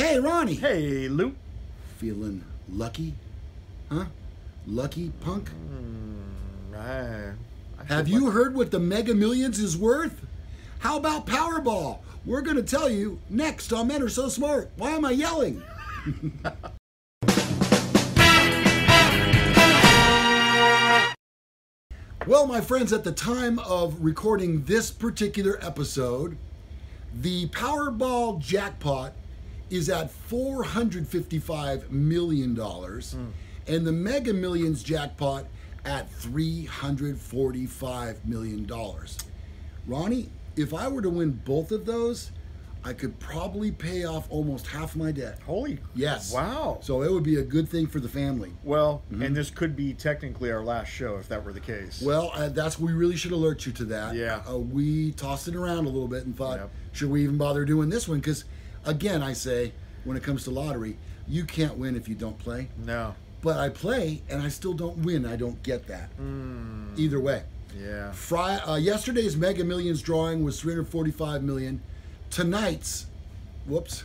Hey, Ronnie. Hey, Lou. Feeling lucky? Huh? Lucky, punk? Have you heard what the Mega Millions is worth? How about Powerball? We're going to tell you next on Men Are So Smart. Why am I yelling? Well, my friends, at the time of recording this particular episode, the Powerball jackpot is at $455 million, and the Mega Millions jackpot at $345 million. Ronnie, if I were to win both of those, I could probably pay off almost half my debt. Holy. Yes. Wow. So it would be a good thing for the family. Well, and this could be technically our last show if that were the case. Well, we really should alert you to that. Yeah. We tossed it around a little bit and thought, Yep. should we even bother doing this one? Because, again, I say, when it comes to lottery, you can't win if you don't play. No. But I play, and I still don't win. I don't get that. Either way. Yeah. Yesterday's Mega Millions drawing was $345 million. Tonight's, whoops,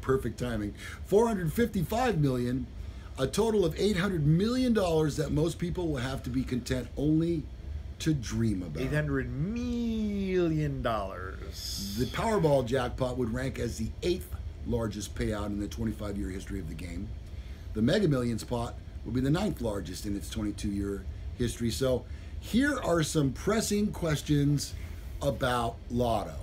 perfect timing, $455 million, a total of $800 million that most people will have to be content only to dream about. $800 million. The Powerball jackpot would rank as the 8th largest payout in the 25-year history of the game. The Mega Millions pot will be the 9th largest in its 22-year history. So here are some pressing questions about Lotto.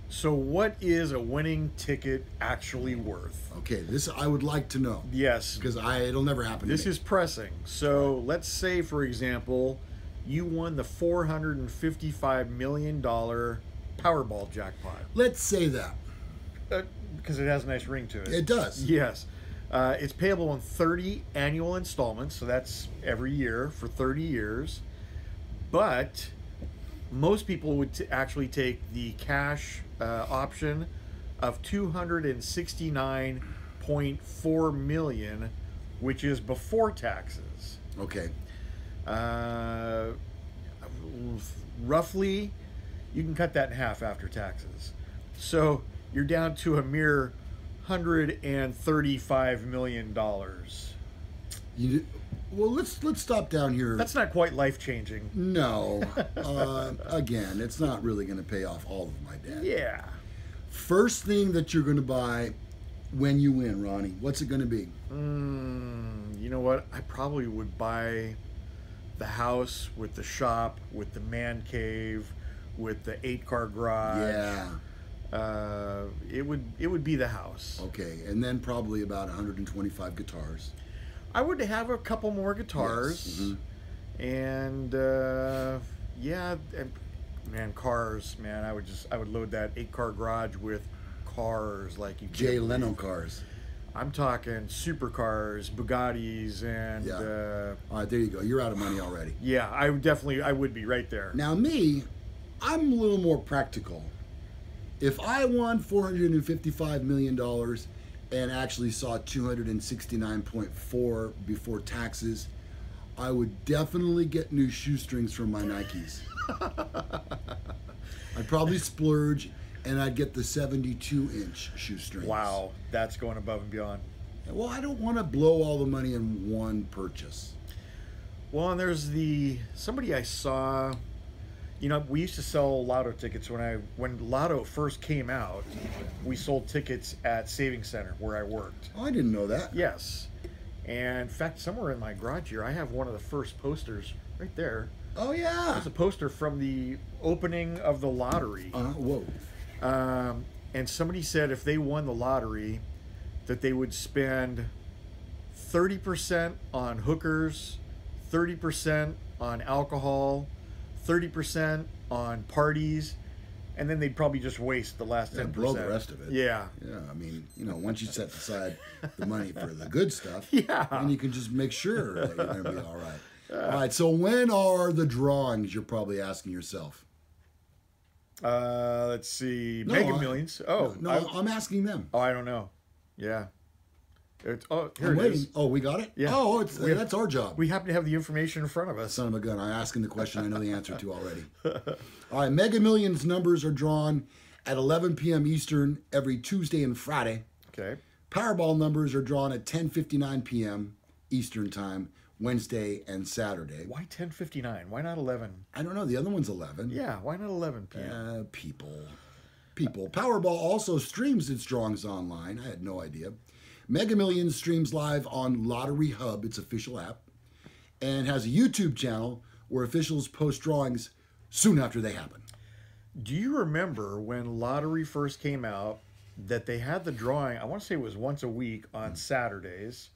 So what is a winning ticket actually worth? Okay, this I would like to know. Yes. Because it'll never happen to This me. is pressing. So let's say, for example, you won the $455 million Powerball jackpot. Let's say that. Because it has a nice ring to it. It does. Yes. It's payable in 30 annual installments, so that's every year for 30 years. But most people would actually take the cash option of $269.4 million, which is before taxes. Okay. Roughly, you can cut that in half after taxes. So you're down to a mere $135 million. Well, let's stop down here. That's not quite life-changing. No. Again, it's not really going to pay off all of my debt. Yeah. First thing that you're going to buy when you win, Ronnie, what's it going to be? You know what? I probably would buy the house with the shop, with the man cave, with the 8-car garage. Yeah. It would be the house. Okay, and then probably about 125 guitars. I would have a couple more guitars. Yes. And yeah, man, cars, man. I would load that 8-car garage with cars like you. Jay Leno cars. I'm talking supercars, Bugattis, and Yeah. All right, there you go. You're out of money already. yeah, I would be right there. Now me, I'm a little more practical. If I won $455 million and actually saw 269.4 before taxes, I would definitely get new shoestrings from my Nikes. I'd probably splurge, and I'd get the 72-inch shoestrings. Wow, that's going above and beyond. Well, I don't want to blow all the money in one purchase. Well, and there's somebody I saw. You know, we used to sell lotto tickets when Lotto first came out. We sold tickets at Savings Center where I worked. Oh, I didn't know that. Yes, and in fact, somewhere in my garage here, I have one of the first posters right there. Oh, yeah. It's a poster from the opening of the lottery. Whoa. And somebody said if they won the lottery, that they would spend 30% on hookers, 30% on alcohol, 30% on parties, and then they'd probably just waste the last 10%. Blow the rest of it. Yeah. Yeah, I mean, once you set aside the money for the good stuff, Yeah. then you can just make sure that you're going to be all right. All right, so when are the drawings, you're probably asking yourself? Let's see. Mega Millions. Oh. No, I'm asking them. Oh, I don't know. Yeah. Here I'm it waiting. is. Oh, we got it? Yeah. Oh, that's our job. We happen to have the information in front of us. Son of a gun. I'm asking the question I know the answer to already. All right, Mega Millions numbers are drawn at 11 p.m. Eastern every Tuesday and Friday. Okay. Powerball numbers are drawn at 10:59 p.m. Eastern Time, Wednesday and Saturday. Why 10:59? Why not 11? I don't know. The other one's 11. Yeah, why not 11 p.m.? People. Powerball also streams its drawings online. I had no idea. Mega Millions streams live on Lottery Hub, its official app, and has a YouTube channel where officials post drawings soon after they happen. Do you remember when Lottery first came out that they had the drawing, I want to say it was once a week on Saturdays,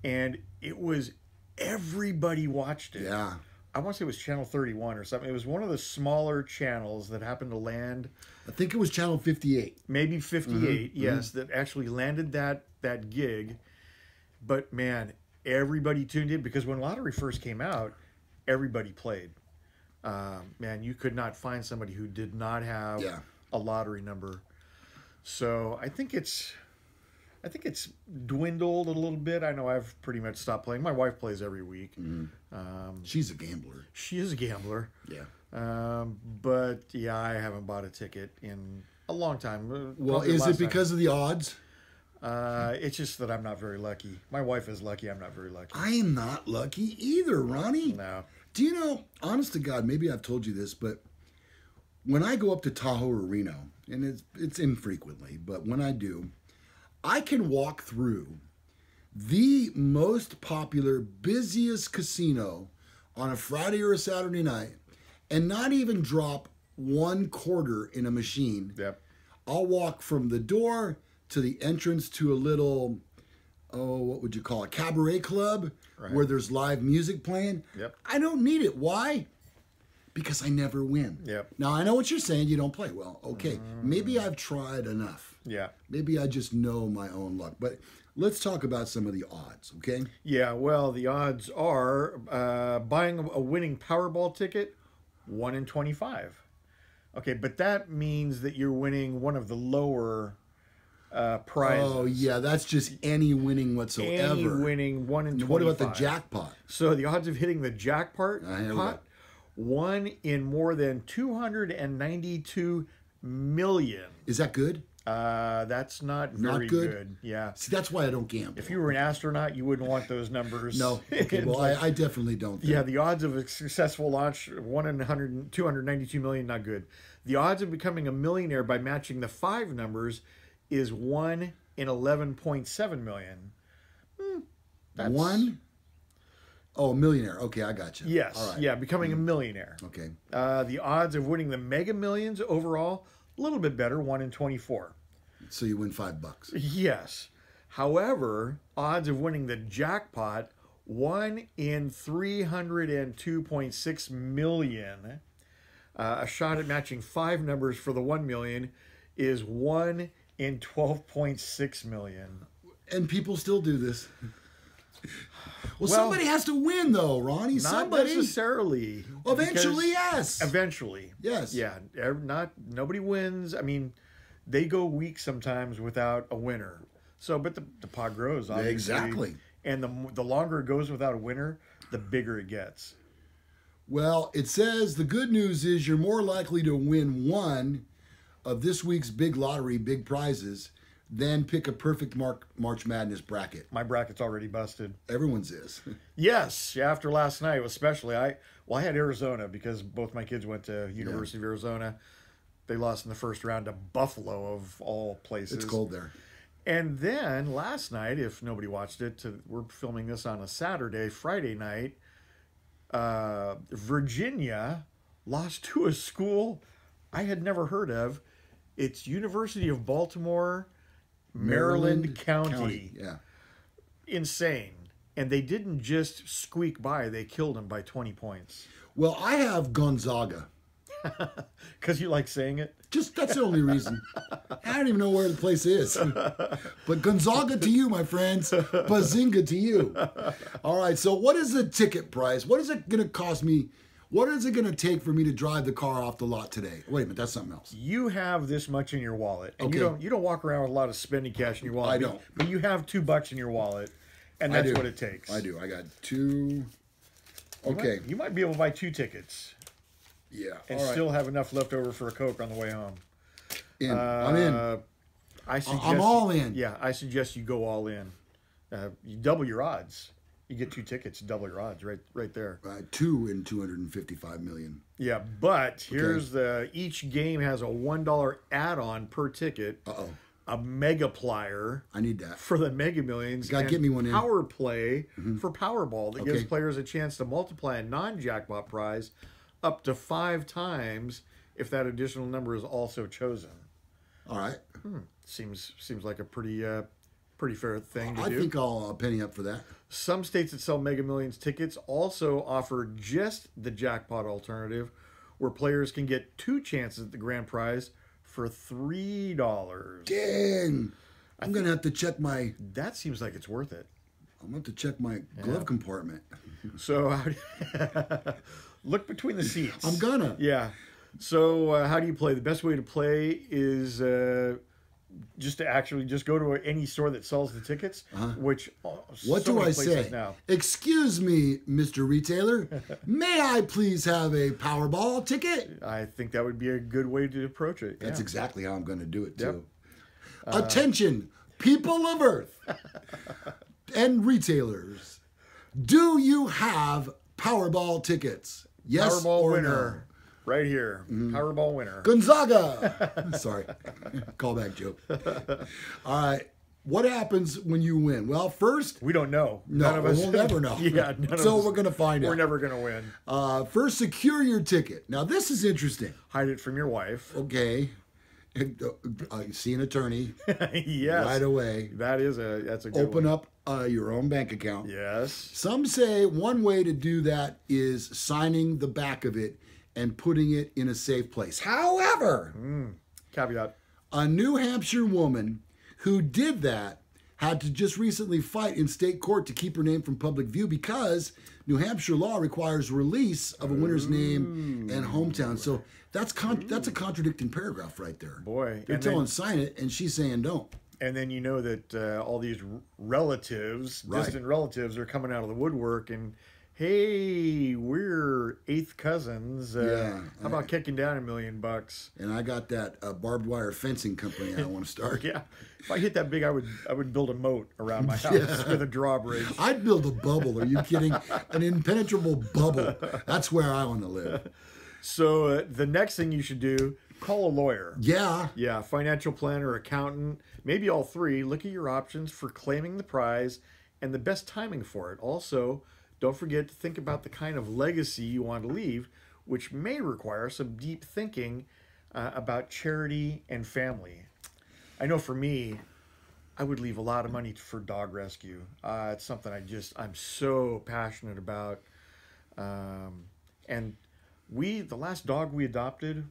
and it was, everybody watched it. Yeah. I want to say it was Channel 31 or something. It was one of the smaller channels that happened to land. I think it was Channel 58. Maybe 58, yes, that actually landed that gig. But man, everybody tuned in because when Lottery first came out, everybody played. Man, you could not find somebody who did not have a lottery number. So I think it's dwindled a little bit. I know I've pretty much stopped playing. My wife plays every week. She's a gambler. She is a gambler. Yeah. But yeah, I haven't bought a ticket in a long time. Well, is it because of the odds? It's just that I'm not very lucky. My wife is lucky. I'm not very lucky. I am not lucky either, Ronnie. No. Do you know, honest to God, maybe I've told you this, but when I go up to Tahoe or Reno, and it's infrequently, but when I do, I can walk through the most popular, busiest casino on a Friday or a Saturday night and not even drop one quarter in a machine. Yep. I'll walk from the door to the entrance to a little, what would you call it, cabaret club, right, where there's live music playing. Yep. I don't need it. Why? Because I never win. Yep. Now, I know what you're saying. You don't play well. Okay. Maybe I've tried enough. Yeah. Maybe I just know my own luck. But let's talk about some of the odds, okay? Yeah, well, the odds are buying a winning Powerball ticket, 1 in 25. Okay, but that means that you're winning one of the lower prizes. Oh, yeah, that's just any winning whatsoever. Any winning 1 in 25. What about the jackpot? So the odds of hitting the jackpot, Here we go. 1 in more than 292 million. Is that good? That's not very good. Yeah. See, that's why I don't gamble. If you were an astronaut, you wouldn't want those numbers. No. Okay, well, I definitely don't. Yeah, the odds of a successful launch, 1 in 292 million, not good. The odds of becoming a millionaire by matching the 5 numbers is 1 in 11.7 million. That's... 1? Oh, a millionaire. Okay, I got you. Yes. All right. Yeah, becoming a millionaire. Okay. The odds of winning the Mega Millions overall, a little bit better, 1 in 24. So you win $5. Yes. However, odds of winning the jackpot, 1 in 302.6 million. A shot at matching 5 numbers for the 1 million is 1 in 12.6 million. And people still do this. Well, somebody has to win, though, Ronnie. Not Somebody. Necessarily. Eventually, yes. Eventually. Yes. Yeah. Nobody wins. I mean, they go weeks sometimes without a winner. So, but the pot grows, obviously. Exactly. And the longer it goes without a winner, the bigger it gets. Well, it says the good news is you're more likely to win one of this week's big lottery, big prizes, than pick a perfect March Madness bracket. My bracket's already busted. Everyone's is. Yes, after last night, especially. I had Arizona because both my kids went to University of Arizona. They lost in the first round to Buffalo, of all places. It's cold there. And then last night, if nobody watched it, we're filming this on a Saturday, Friday night, Virginia lost to a school I had never heard of. It's University of Baltimore, Maryland County. Yeah. Insane. And they didn't just squeak by, they killed him by 20 points. Well, I have Gonzaga. Because you like saying it? Just that's the only reason. I don't even know where the place is. But Gonzaga to you, my friends. Bazinga to you. All right, so what is the ticket price? What is it going to cost me? What is it going to take for me to drive the car off the lot today? Wait a minute, that's something else. You have this much in your wallet. And Okay. you don't walk around with a lot of spending cash in your wallet. I don't. But you have $2 in your wallet. And that's what it takes. I do. I got 2. Okay. You might be able to buy 2 tickets. Yeah. And all right. still have enough left over for a Coke on the way home. I'm in. I suggest I'm all in. Yeah, I suggest you go all in. You double your odds. You get 2 tickets, double your odds, right there. 2 in 255 million. Yeah, but here's each game has a $1 add-on per ticket. A Mega Plier. I need that for the Mega Millions. Gotta get me one in. Power Play for Powerball that gives players a chance to multiply a non-jackpot prize up to 5 times if that additional number is also chosen. All right. Seems like a pretty fair thing to do. I think I'll penny up for that. Some states that sell Mega Millions tickets also offer just the jackpot alternative, where players can get 2 chances at the grand prize for $3. Dang! I'm gonna have to check my. That seems like it's worth it. I'm gonna have to check my glove compartment. So look between the seats. I'm gonna. Yeah. So how do you play? The best way to play is just to actually just go to any store that sells the tickets. Which what so do many I say? Now. Excuse me, Mr. Retailer. May I please have a Powerball ticket? I think that would be a good way to approach it. That's exactly how I'm going to do it too. Yep. Attention, people of Earth and retailers. Do you have Powerball tickets? Yes Powerball or winner. Right here. Powerball winner. Gonzaga. Sorry. Callback joke. All right. What happens when you win? Well, first, we don't know. No, none of us we'll never know. Yeah, so we're going to find out. We're never going to win. First, secure your ticket. Now, this is interesting. Hide it from your wife. Okay. See an attorney. Yes. Right away. That's a good Open one. up your own bank account. Yes. Some say one way to do that is signing the back of it and putting it in a safe place. However, caveat. A New Hampshire woman who did that had to just recently fight in state court to keep her name from public view because New Hampshire law requires release of a winner's name and hometown. So that's a contradicting paragraph right there. Boy. They're telling sign it, and she's saying don't. And then you know that all these relatives, distant relatives, are coming out of the woodwork and, hey, we're 8th cousins. How about kicking down $1 million? And I got that barbed wire fencing company I want to start. Yeah, if I hit that big, I would build a moat around my house with a drawbridge. I'd build a bubble. Are you kidding? An impenetrable bubble. That's where I want to live. So the next thing you should do, call a lawyer. Yeah. Yeah, financial planner, accountant, maybe all 3. Look at your options for claiming the prize and the best timing for it. Also, don't forget to think about the kind of legacy you want to leave, which may require some deep thinking about charity and family. I know for me, I would leave a lot of money for dog rescue. It's something I'm so passionate about. And the last dog we adopted,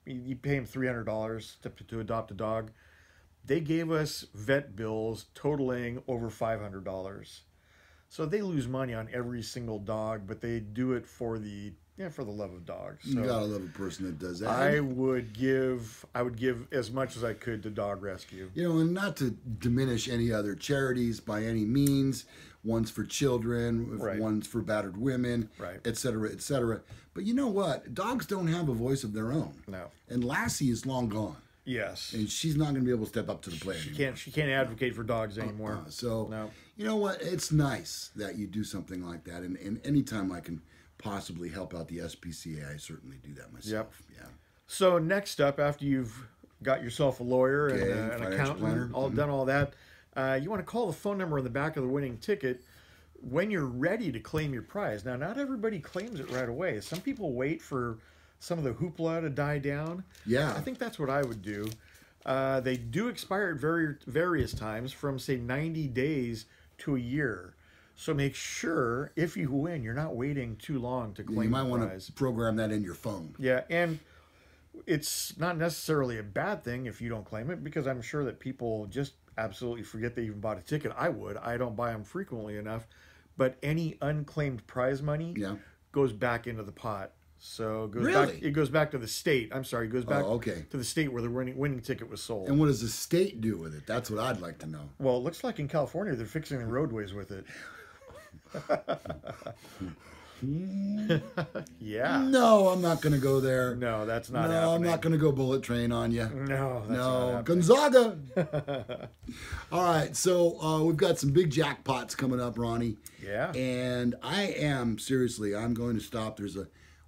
you pay him $300 to adopt a dog. They gave us vet bills totaling over $500. So they lose money on every single dog, but they do it for the love of dogs. So you gotta love a person that does that. I would give as much as I could to dog rescue. You know, and not to diminish any other charities by any means. One's for children, one's for battered women, et cetera, et cetera. But you know what? Dogs don't have a voice of their own. No. And Lassie is long gone. Yes. And she's not going to be able to step up to the plate anymore. She can't advocate for dogs anymore. You know what? It's nice that you do something like that. And anytime I can possibly help out the SPCA, I certainly do that myself. Yep. Yeah. So next up, after you've got yourself a lawyer and an accountant, done all that, you want to call the phone number on the back of the winning ticket when you're ready to claim your prize. Now, not everybody claims it right away. Some people wait for some of the hoopla to die down. Yeah. I think that's what I would do. They do expire at various times from, say, 90 days to a year. So make sure, if you win, you're not waiting too long to claim the prize. You might want to program that in your phone. Yeah, and it's not necessarily a bad thing if you don't claim it, because I'm sure that people just absolutely forget they even bought a ticket. I would. I don't buy them frequently enough. But any unclaimed prize money goes back into the pot. So it goes back to the state. I'm sorry, it goes back to the state where the winning ticket was sold. And what does the state do with it? That's what I'd like to know. Well, it looks like in California they're fixing the roadways with it. Yeah. No, I'm not going to go there. No, that's not No, happening. I'm not going to go bullet train on you. No, that's not No, happening. Gonzaga. All right, so we've got some big jackpots coming up, Ronnie. Yeah. And I'm going to stop.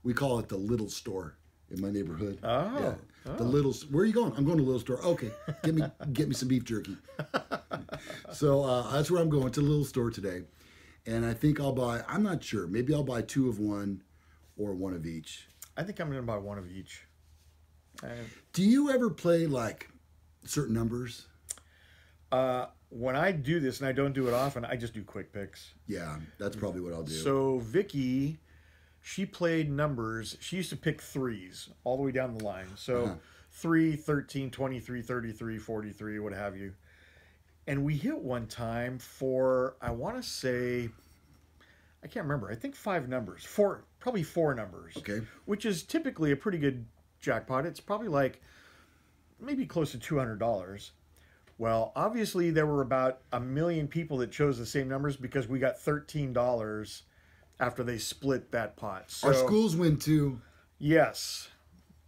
We call it the Little Store in my neighborhood. Oh. Yeah. The Little. Where are you going? I'm going to the Little Store. Okay, get me some beef jerky. So that's where I'm going, to the Little Store today. And I think I'm not sure. Maybe I'll buy 2 of one or 1 of each. I think I'm going to buy 1 of each. Do you ever play like certain numbers? When I do this, and I don't do it often, I just do quick picks. Yeah, that's probably what I'll do. So Vicky, she played numbers. She used to pick 3s all the way down the line. So 3, 13, 23, 33, 43, what have you. And we hit one time for, I want to say, I can't remember. I think 5 numbers. Probably 4 numbers. Okay. Which is typically a pretty good jackpot. It's probably like maybe close to $200. Well, obviously there were about 1 million people that chose the same numbers because we got $13 after they split that pot. So, Our schools win too. yes.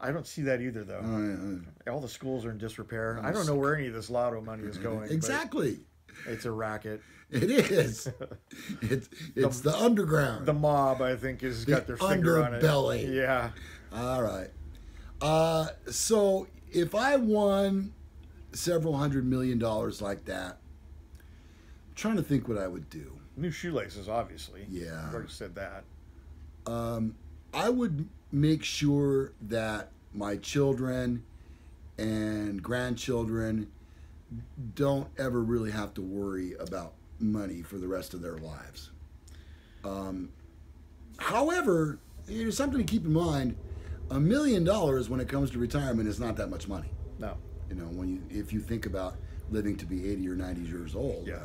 I don't see that either, though. All the schools are in disrepair. I don't know where any of this lotto money is going. but Exactly. It's a racket. It is. It's the underground. The mob, I think, has got their finger on it. underbelly. Yeah. All right. So if I won several $100 million like that, I'm trying to think what I would do. New shoelaces, obviously. Yeah. I've already said that. I would make sure that my children and grandchildren don't ever really have to worry about money for the rest of their lives. However, there's something to keep in mind. $1 million when it comes to retirement is not that much money. No. You know, if you think about living to be 80 or 90 years old, Yeah.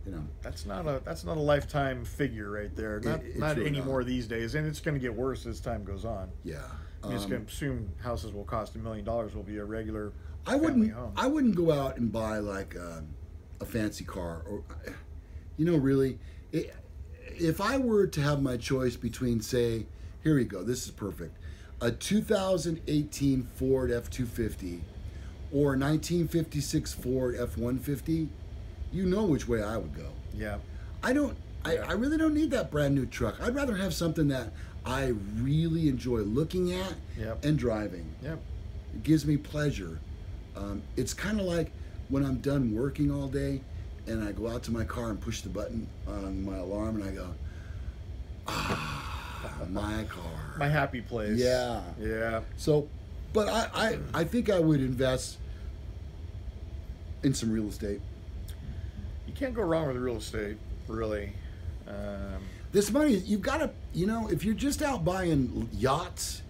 you know, That's not a lifetime figure right there. It's Not really anymore not. these days, and it's going to get worse as time goes on. yeah. You just can assume houses will cost $1 million will be a regular I family wouldn't. home. I wouldn't go out and buy like a fancy car, or you know, really. If I were to have my choice between, say, here we go, this is perfect, a 2018 Ford F250 or a 1956 Ford F150, you know which way I would go. Yeah. I really don't need that brand new truck. I'd rather have something that I really enjoy looking at Yep. and driving. Yep. It gives me pleasure. It's kind of like when I'm done working all day and I go out to my car and push the button on my alarm and I go, my car. My happy place. Yeah. Yeah. So, but I think I would invest in some real estate. You can't go wrong with real estate, really. This money, you've got to, you know, if you're just out buying yachts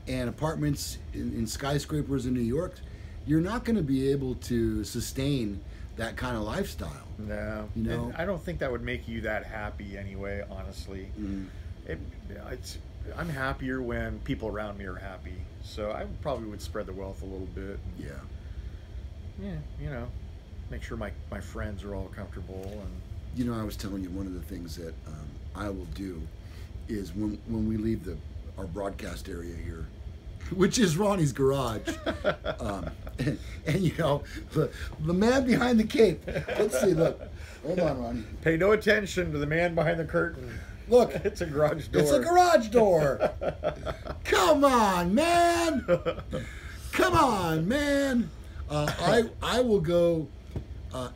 and apartments in skyscrapers in New York, you're not going to be able to sustain that kind of lifestyle. No. You know? And I don't think that would make you that happy anyway, honestly. I'm happier when people around me are happy. So I probably would spread the wealth a little bit. Yeah. Yeah, you know, make sure my friends are all comfortable. And You know, I was telling you one of the things that I will do is when we leave our broadcast area here, which is Ronnie's garage, and you know, the man behind the cape. Let's see, look. Hold on, Ronnie. pay no attention to the man behind the curtain. Look, It's a garage door. it's a garage door. Come on, man. Come on, man. I will go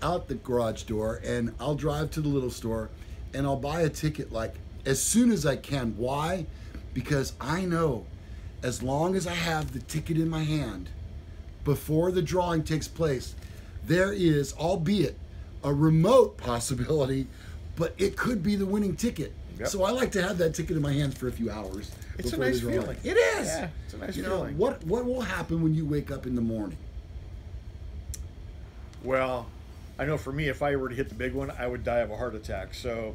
out the garage door and I'll drive to the little store and I'll buy a ticket like as soon as I can. Why? Because I know as long as I have the ticket in my hand before the drawing takes place, there is, albeit a remote possibility, but it could be the winning ticket. Yep. So I like to have that ticket in my hands for a few hours. It's a before nice the drawing. feeling. It is. Yeah, it's a nice you know, feeling. what will happen when you wake up in the morning? Well, I know for me, if I were to hit the big one, I would die of a heart attack. So,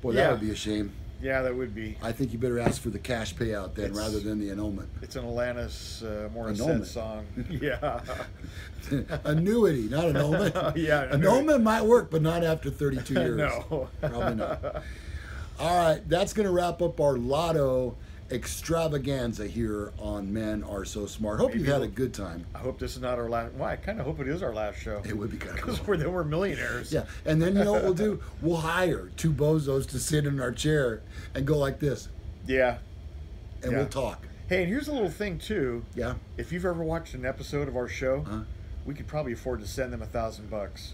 Boy, Yeah. that would be a shame. yeah, that would be. I think you better ask for the cash payout then, It's- rather than the annulment. It's an Alanis Morissette Annulment. song. Yeah. Annuity, not annulment. Yeah, annuity. Annulment might work, but not after 32 years. No. Probably not. All right, that's going to wrap up our lotto extravaganza here on Men Are So Smart. Hope you've had a good time. I hope this is not our last. Well, I kind of hope it is our last show. It would be kind of cool. Because we're millionaires. Yeah, and then you know what we'll do? We'll hire two bozos to sit in our chair and go like this, Yeah. and Yeah. we'll talk. Hey, and here's a little thing too. Yeah. If you've ever watched an episode of our show, Huh? we could probably afford to send them $1,000.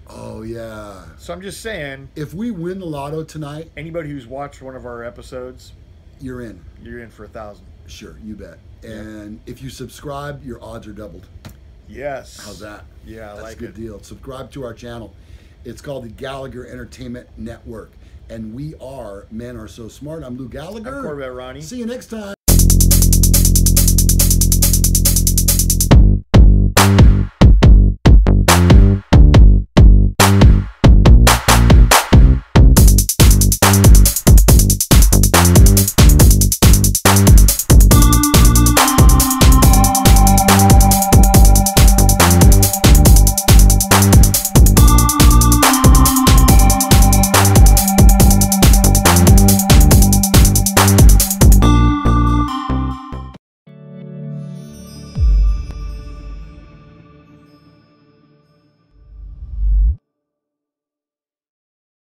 Oh yeah. So I'm just saying, If we win the lotto tonight, anybody who's watched one of our episodes, you're in. you're in for $1,000. Sure, you bet. And if you subscribe, your odds are doubled. Yes. How's that? Yeah, I That's like a good it. deal. Subscribe to our channel. It's called the Gallagher Entertainment Network. And we are Men Are So Smart. I'm Lou Gallagher. I'm Corvette Ronnie. See you next time.